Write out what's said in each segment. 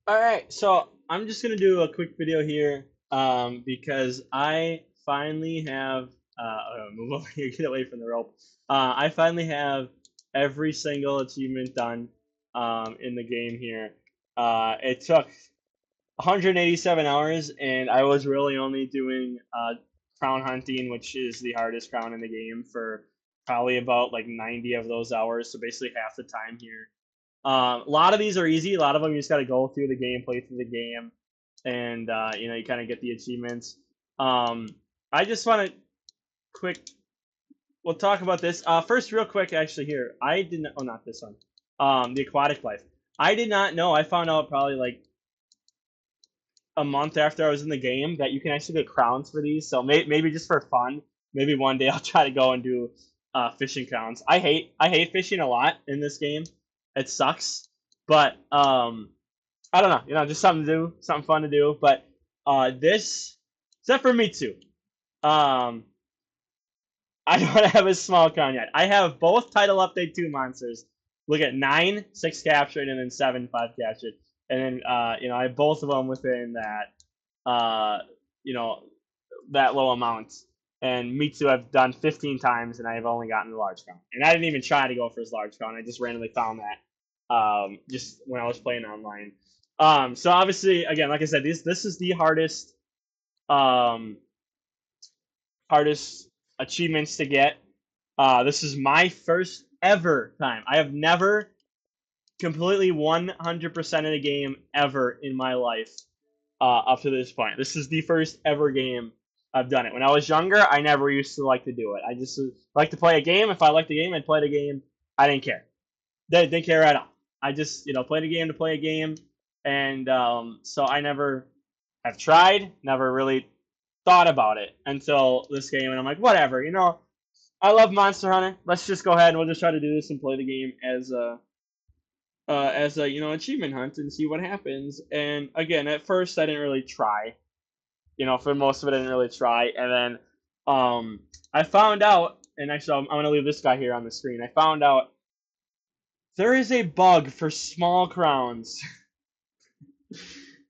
All right, so I'm just gonna do a quick video here, because I finally have move over here, get away from the rope. I finally have every single achievement done, in the game here. It took 187 hours, and I was really only doing crown hunting, which is the hardest crown in the game, for probably about like 90 of those hours. So basically half the time here. A lot of these are easy. A lot of them you just got to go through the game, play through the game, and you kind of get the achievements. Um, I just want to quick. We'll talk about this first, real quick. Actually, here I didn't. Oh, not this one. The aquatic life. I did not know. I found out probably like a month after I was in the game that you can actually get crowns for these. So maybe just for fun, maybe one day I'll try to go and do fishing crowns. I hate fishing a lot in this game. It sucks, but I don't know. Just something to do, something fun to do. But this, except for me too. Um, I don't have a small crown yet. I have both title update 2 monsters. Look at 9, 6 captured, and then 7, 5 captured. And then I have both of them within that you know that low amount. And Mitsu I've done 15 times, and I've only gotten the large crown. And I didn't even try to go for his large crown. I just randomly found that just when I was playing online. So obviously, again, like I said, this is the um, hardest achievements to get. This is my first ever time. I have never completely 100% of the game ever in my life up to this point. This is the first ever game I've done it. When I was younger, I never used to like to do it. I just like to play a game. If I liked the game, I'd play the game. I didn't care. Didn't care at all. I just played a game to play a game, and so I never have tried, never really thought about it until this game, and I'm like, whatever. I love Monster Hunter. Let's just go ahead and we'll just try to do this and play the game as a achievement hunt and see what happens. And again, at first I didn't really try. For most of it I didn't really try, and then I found out, and actually I'm gonna leave this guy here on the screen. I found out there is a bug for small crowns.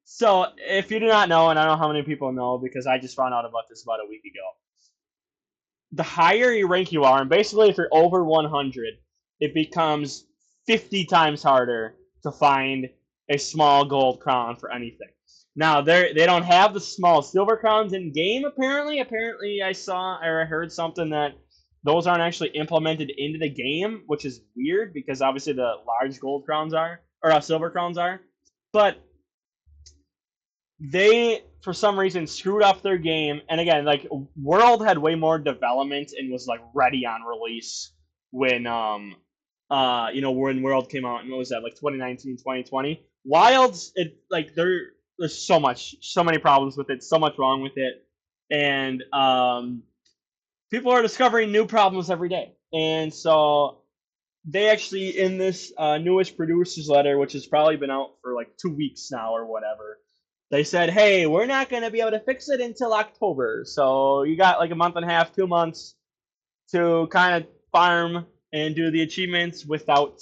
So if you do not know, and I don't know how many people know because I just found out about this about a week ago, the higher you rank you are, and basically if you're over 100, it becomes 50 times harder to find a small gold crown for anything. Now they don't have the small silver crowns in game apparently. Apparently I saw or I heard something that those aren't actually implemented into the game, which is weird because obviously the large gold crowns are or silver crowns are. But they for some reason screwed up their game, and again, like, World had way more development and was like ready on release when when World came out, and what was that, like, 2019, 2020. Wilds, it like there's so many problems with it, so much wrong with it, and people are discovering new problems every day. And so they actually, in this newest producers letter, which has probably been out for like 2 weeks now or whatever, they said, hey, we're not going to be able to fix it until October. So you got like a month and a half, 2 months to kind of farm and do the achievements without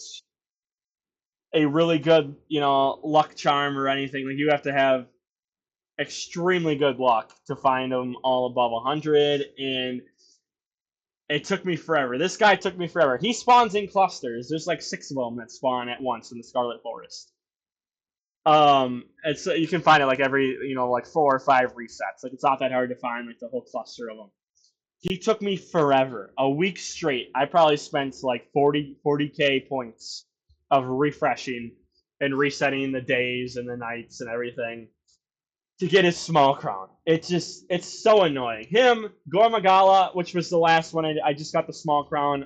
a really good, luck charm or anything. Like, you have to have extremely good luck to find them all above 100. And it took me forever. This guy took me forever. He spawns in clusters. There's like 6 of them that spawn at once in the Scarlet Forest. It's you can find it like every like 4 or 5 resets. Like, it's not that hard to find like the whole cluster of them. He took me forever, a week straight. I probably spent like 40k points of refreshing and resetting the days and the nights and everything to get his small crown. It's so annoying. Him, Gormagala, which was the last one I just got the small crown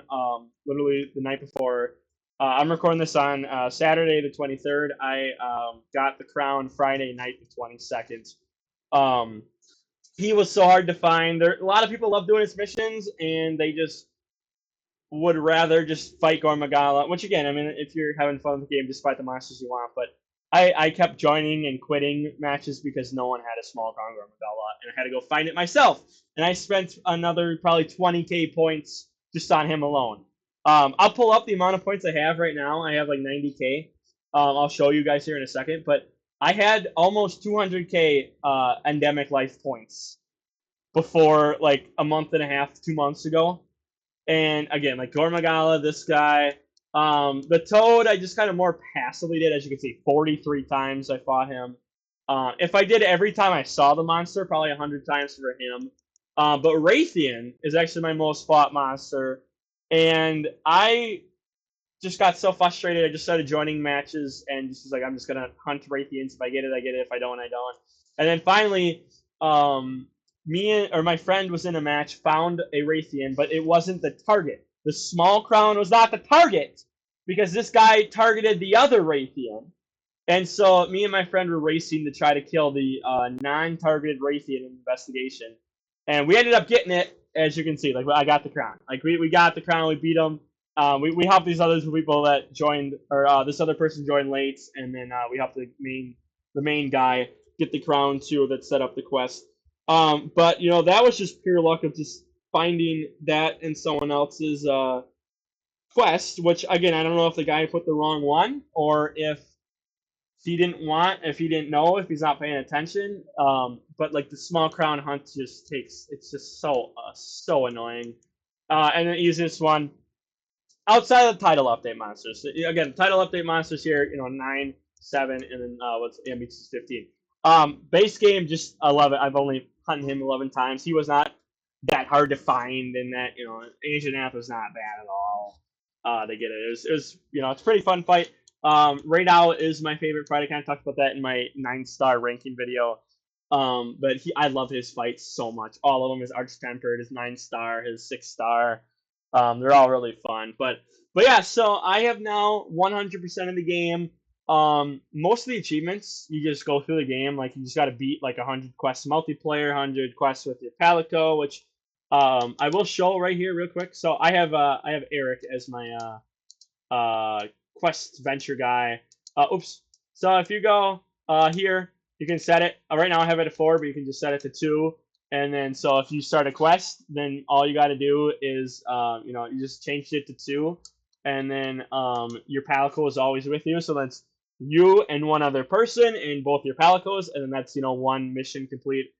literally the night before. I'm recording this on Saturday the 23rd. I got the crown Friday night the 22nd. Um, he was so hard to find. A lot of people love doing his missions, and they just would rather just fight Gormagala. Which, again, I mean, if you're having fun with the game, just fight the monsters you want. But I kept joining and quitting matches because no one had a small crown Gormagala, and I had to go find it myself. And I spent another probably 20k points just on him alone. I'll pull up the amount of points I have right now. I have like 90k. I'll show you guys here in a second. But I had almost 200k endemic life points before like a month and a half, 2 months ago. And again, like Gormagala, this guy, the Toad, I just kind of more passively did. As you can see, 43 times I fought him. If I did every time I saw the monster, probably 100 times for him. But Raytheon is actually my most fought monster, and I just got so frustrated. I just started joining matches and just was like, I'm just gonna hunt Raytheons. If I get it, I get it. If I don't, I don't. And then finally, um, or my friend was in a match, found a Raytheon, but it wasn't the target. The small crown was not the target because this guy targeted the other Raytheon. And so me and my friend were racing to try to kill the non-targeted Raytheon in investigation, and we ended up getting it. As you can see, like I got the crown. Like we got the crown. We beat them. We helped these other people that joined, or this other person joined late, and then we helped the main guy get the crown too that set up the quest. But you know that was just pure luck of just finding that in someone else's quest. Which again, I don't know if the guy put the wrong one or if he didn't know, if he's not paying attention. But like the small crown hunt just takes, it's just so annoying. And the easiest one outside of the title update monsters. So, again, title update monsters here, 9, 7, and then what's Ambitus is 15. Base game, just I love it. I've only hunted him 11 times. He was not that hard to find, and that Asian Ath was not bad at all. To get it, it was it's a pretty fun fight. Raid is my favorite fight. I kind of talked about that in my 9-star ranking video. But I love his fights so much. All of them, his Arch Tempered, his 9-star, his 6-star. They're all really fun. But yeah, so I have now 100% of the game. Most of the achievements you just go through the game. Like you just got to beat like 100 quests multiplayer, 100 quests with your Palico, which I will show right here real quick. So I have Eric as my quest venture guy. Oops. So if you go here, you can set it. Right now I have it at 4, but you can just set it to 2. And then so if you start a quest, then all you got to do is you just change it to 2, and then your Palico is always with you. So that's you and one other person in both your Palicos, and then that's one mission complete.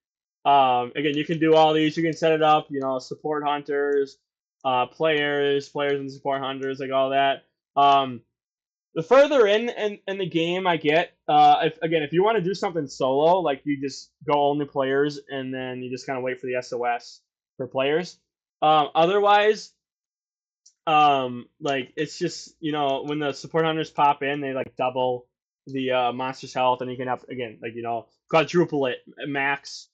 Again, you can do all these. You can set it up. Support hunters, players and support hunters, like all that. The further in the game I get, if you want to do something solo, like you just go only players and then you just kind of wait for the SOS for players. Otherwise, like it's just when the support hunters pop in, they like double the monster's health, and you can have again quadruple it max.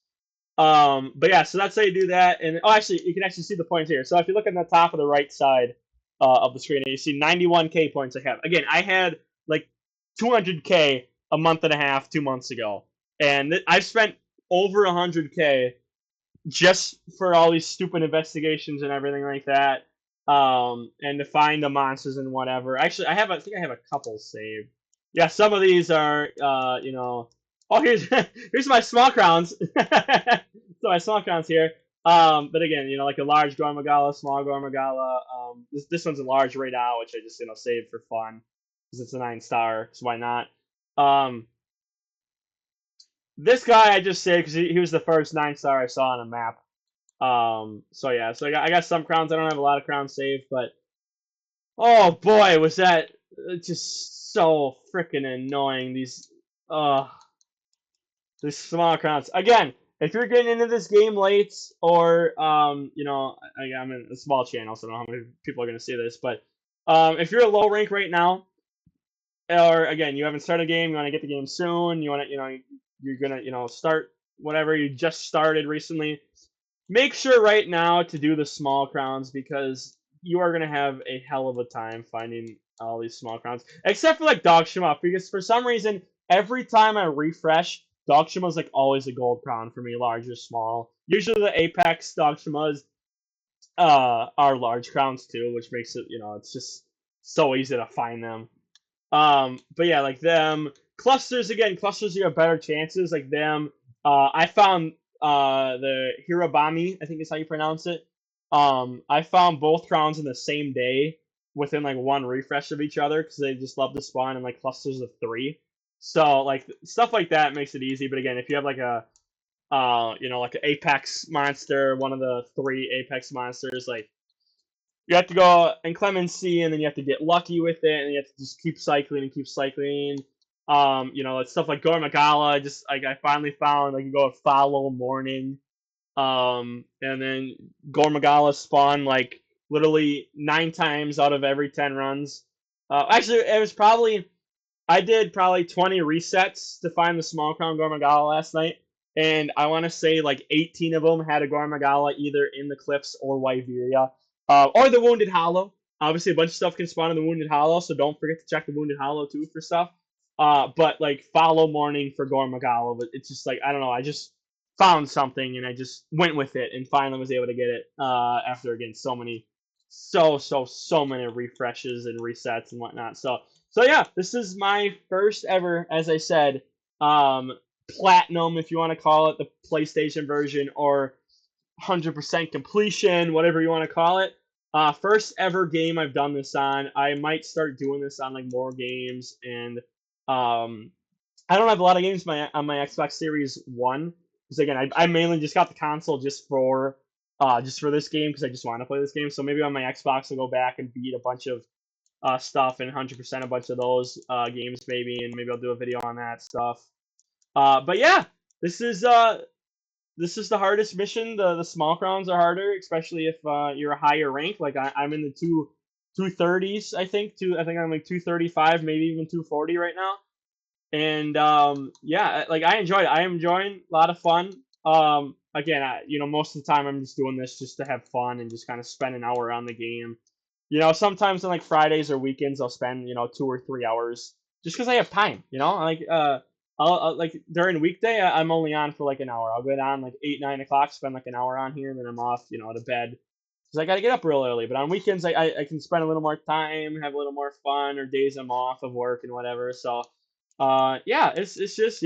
But yeah, so that's how you do that. And actually, you can actually see the points here. So if you look at the top of the right side of the screen, you see 91k points I have. Again, I had like 200k a month and a half, 2 months ago, and I've spent over 100k just for all these stupid investigations and everything like that. And to find the monsters and whatever. Actually, I think I have a couple saved. Yeah, some of these are, Oh, here's here's my small crowns. So my small crowns here. But again, like a large Gormagala, small Gormagala. This one's a large right now, which I just saved for fun because it's a 9-star. So why not? This guy I just saved because he was the first 9-star I saw on a map. So yeah, so I got some crowns. I don't have a lot of crowns saved, but oh boy, was that just so freaking annoying. These small crowns. Again, if you're getting into this game late, or I'm in a small channel, so I don't know how many people are gonna see this, but if you're a low rank right now, or again you haven't started a game, you want to get the game soon, you want to you're gonna start whatever you just started recently, make sure right now to do the small crowns, because you are gonna have a hell of a time finding all these small crowns, except for like Dog Shmup, because for some reason every time I refresh, Dog Shmup like always a gold crown for me, large or small. Usually the Apex Dog Shmups are large crowns too, which makes it it's just so easy to find them. But yeah, like them clusters, again, clusters you have better chances. Like them, I found the Hirabami, I think is how you pronounce it. I found both crowns in the same day within like one refresh of each other because they just love to spawn in like clusters of 3. So like stuff like that makes it easy. But again, if you have like a like an Apex monster, one of the 3 Apex monsters, like you have to go inclemency, and then you have to get lucky with it, and you have to just keep cycling and keep cycling. It's stuff like Gore Magala. Just like I finally found, like you go follow morning, and then Gore Magala spawn like literally 9 times out of every 10 runs. Actually, it was probably I did probably 20 resets to find the small crown Gore Magala last night, and I want to say like 18 of them had a Gore Magala either in the Cliffs or Wyveria, or the Wounded Hollow. Obviously, a bunch of stuff can spawn in the Wounded Hollow, so don't forget to check the Wounded Hollow too for stuff. But like follow morning for Gore Magala, but it's just like I don't know. I just found something and I just went with it and finally was able to get it after again so many refreshes and resets and whatnot. So yeah, this is my first ever, as I said, platinum, if you want to call it, the PlayStation version, or 100% completion, whatever you want to call it. First ever game I've done this on. I might start doing this on like more games, and I don't have a lot of games on my Xbox Series One because again, I mainly just got the console just for this game because I just want to play this game. So maybe on my Xbox I'll go back and beat a bunch of stuff and 100% a bunch of those games maybe, and maybe I'll do a video on that stuff. But yeah, this is this is the hardest mission. The small crowns are harder, especially if you're a higher rank. Like I'm in the 230s, I think. I think I'm like 235, maybe even 240 right now. And yeah, like I enjoyed it. I am enjoying a lot of fun. Again, most of the time I'm just doing this just to have fun and just kind of spend an hour on the game. Sometimes on like Fridays or weekends I'll spend 2 or 3 hours just because I have time. Like I'll like during weekday I'm only on for like an hour. I'll go on like 8, 9 o'clock, spend like an hour on here, and then I'm off to bed because I got to get up real early. But on weekends I can spend a little more time, have a little more fun, or days I'm off of work and whatever. So yeah, it's just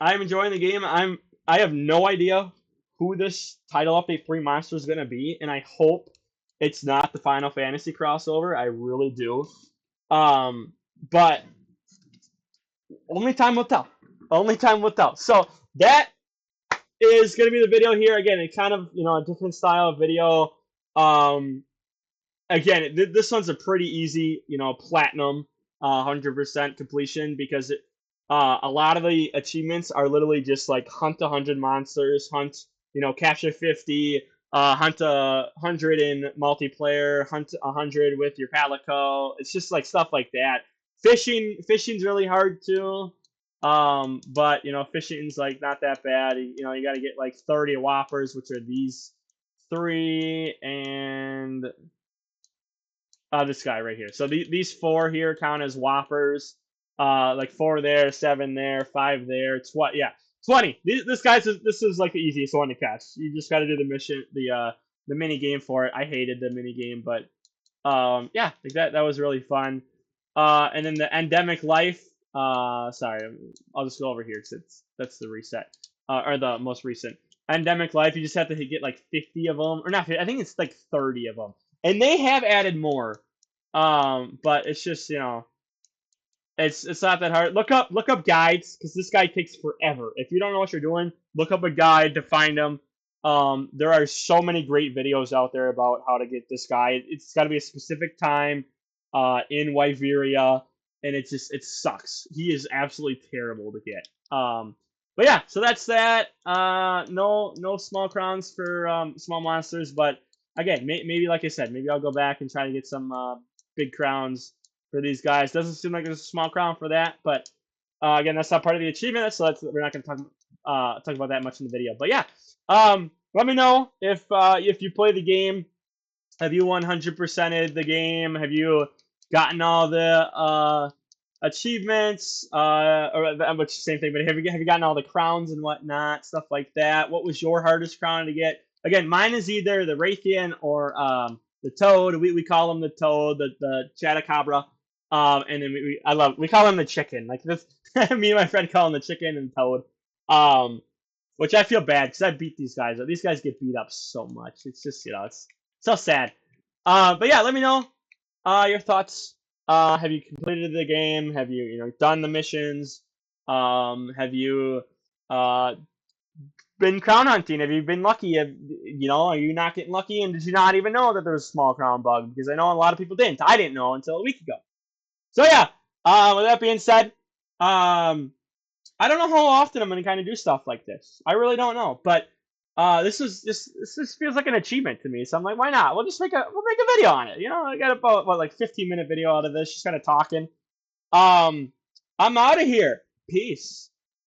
I'm enjoying the game. I have no idea who this title update 3 monster is gonna be, and I hope it's not the Final Fantasy crossover. I really do. But only time will tell. Only time will tell. So that is gonna be the video here. Again, it's kind of a different style of video. Again, this one's a pretty easy platinum, 100% completion because a lot of the achievements are literally just like hunt 100 monsters, capture 50, hunt 100 in multiplayer, hunt 100 with your Palico. It's just like stuff like that. Fishing's really hard too. But fishing's like not that bad. You got to get like 30 whoppers, which are these 3, and this guy right here. So these 4 here count as whoppers. Like 4 there, 7 there, 5 there. 20. This is like the easiest one to catch. You just got to do the mission, the mini game for it. I hated the mini game, but yeah, like that was really fun. And then the endemic life. Sorry, I'll just go over here because that's the reset, or the most recent endemic life. You just have to get like 50 of them, or not. I think it's like 30 of them, and they have added more. But it's just it's not that hard. Look up guides because this guide takes forever. If you don't know what you're doing, look up a guide to find them. There are so many great videos out there about how to get this guy. It's got to be a specific time in Wyveria, and it sucks. He is absolutely terrible to get. But yeah, so that's that. No small crowns for small monsters, but again, maybe like I said, maybe I'll go back and try to get some big crowns for these guys. Doesn't seem like there's a small crown for that, but again, that's not part of the achievement, so we're not going to talk about that much in the video. But yeah, let me know if you play the game. Have you 100%ed the game? Have you gotten all the achievements? Which same thing, but have you gotten all the crowns and whatnot, stuff like that? What was your hardest crown to get? Again, mine is either the Raytheon or the Toad. We call him the Toad, the Chatacabra. And then we call him the Chicken. Like this, me and my friend call him the Chicken and Toad. Which I feel bad because I beat these guys. These guys get beat up so much. It's just it's so sad. But yeah, let me know your thoughts Have you completed the game? Have you, done the missions? Have you uh, been crown hunting? Have you been lucky? Are you not getting lucky? And did you not even know that there was a small crown bug? Because I know a lot of people didn't. I didn't know until a week ago. So yeah. With that being said, um, I don't know how often I'm gonna kind of do stuff like this. I really don't know, but this feels like an achievement to me. So I'm like, why not? We'll make a video on it. I got about like 15-minute video out of this, just kind of talking. I'm out of here. Peace.